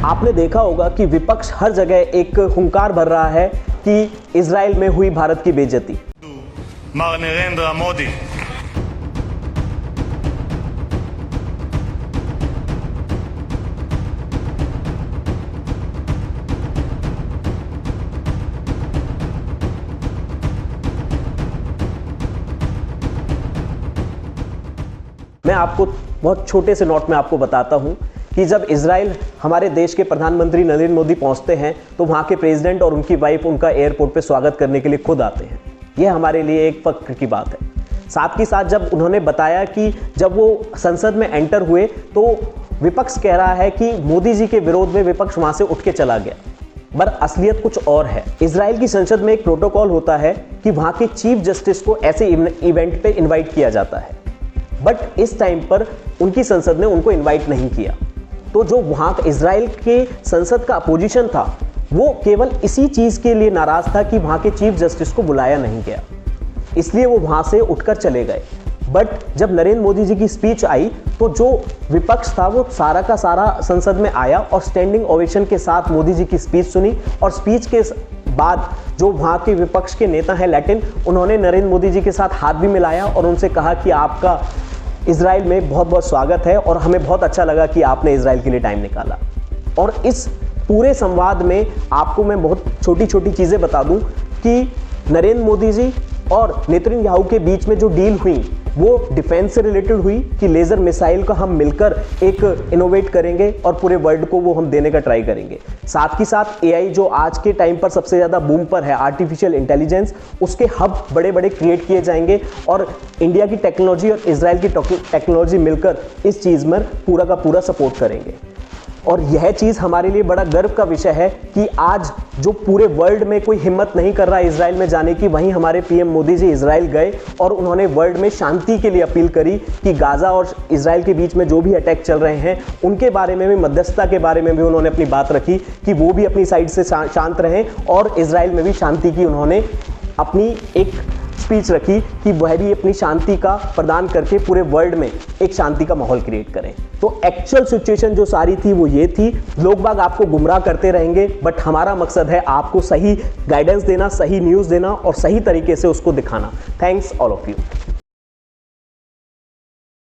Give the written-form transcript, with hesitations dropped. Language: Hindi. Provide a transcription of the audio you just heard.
आपने देखा होगा कि विपक्ष हर जगह एक हुंकार भर रहा है कि इजराइल में हुई भारत की बेइज्जती। मर नरेंद्र मोदी मैं आपको बहुत छोटे से नोट में आपको बताता हूं कि जब इजराइल हमारे देश के प्रधानमंत्री नरेंद्र मोदी पहुंचते हैं तो वहां के प्रेसिडेंट और उनकी वाइफ उनका एयरपोर्ट पे स्वागत करने के लिए खुद आते हैं। यह हमारे लिए एक फख्र की बात है। साथ ही साथ जब उन्होंने बताया कि जब वो संसद में एंटर हुए तो विपक्ष कह रहा है कि मोदी जी के विरोध में विपक्ष वहां से उठ के चला गया, पर असलियत कुछ और है। इजराइल की संसद में एक प्रोटोकॉल होता है कि वहां के चीफ जस्टिस को ऐसे इवेंट पे इन्वाइट किया जाता है, बट इस टाइम पर उनकी संसद ने उनको इनवाइट नहीं किया। तो जो वहां इजराइल के संसद का अपोजिशन था वो केवल इसी चीज के लिए नाराज था कि वहां के चीफ जस्टिस को बुलाया नहीं गया, इसलिए वो वहां से उठकर चले गए। बट जब नरेंद्र मोदी जी की स्पीच आई तो जो विपक्ष था वो सारा का सारा संसद में आया और स्टैंडिंग ओवेशन के साथ मोदी जी की स्पीच सुनी। और स्पीच के बाद जो वहाँ के विपक्ष के नेता हैं लैटिन, उन्होंने नरेंद्र मोदी जी के साथ हाथ भी मिलाया और उनसे कहा कि आपका इजराइल में बहुत बहुत स्वागत है और हमें बहुत अच्छा लगा कि आपने इजराइल के लिए टाइम निकाला। और इस पूरे संवाद में आपको मैं बहुत छोटी छोटी चीज़ें बता दूं कि नरेंद्र मोदी जी और नेतन्याहू के बीच में जो डील हुई वो डिफेंस से रिलेटेड हुई कि लेज़र मिसाइल का हम मिलकर एक इनोवेट करेंगे और पूरे वर्ल्ड को वो हम देने का ट्राई करेंगे। साथ ही साथ एआई जो आज के टाइम पर सबसे ज़्यादा बूम पर है, आर्टिफिशियल इंटेलिजेंस, उसके हब बड़े बड़े क्रिएट किए जाएंगे और इंडिया की टेक्नोलॉजी और इजराइल की टेक्नोलॉजी मिलकर इस चीज़ में पूरा का पूरा सपोर्ट करेंगे। और यह चीज़ हमारे लिए बड़ा गर्व का विषय है कि आज जो पूरे वर्ल्ड में कोई हिम्मत नहीं कर रहा है इजराइल में जाने की, वहीं हमारे पीएम मोदी जी इजराइल गए और उन्होंने वर्ल्ड में शांति के लिए अपील करी कि गाज़ा और इजराइल के बीच में जो भी अटैक चल रहे हैं उनके बारे में भी, मध्यस्थता के बारे में भी उन्होंने अपनी बात रखी कि वो भी अपनी साइड से शांत रहें और इजराइल में भी शांति की उन्होंने अपनी एक स्पीच रखी कि वह भी अपनी शांति का प्रदान करके पूरे वर्ल्ड में एक शांति का माहौल क्रिएट करें। तो एक्चुअल सिचुएशन जो सारी थी वो ये थी। लोग बाग आपको गुमराह करते रहेंगे, बट हमारा मकसद है आपको सही गाइडेंस देना, सही न्यूज़ देना और सही तरीके से उसको दिखाना। Thanks all of you.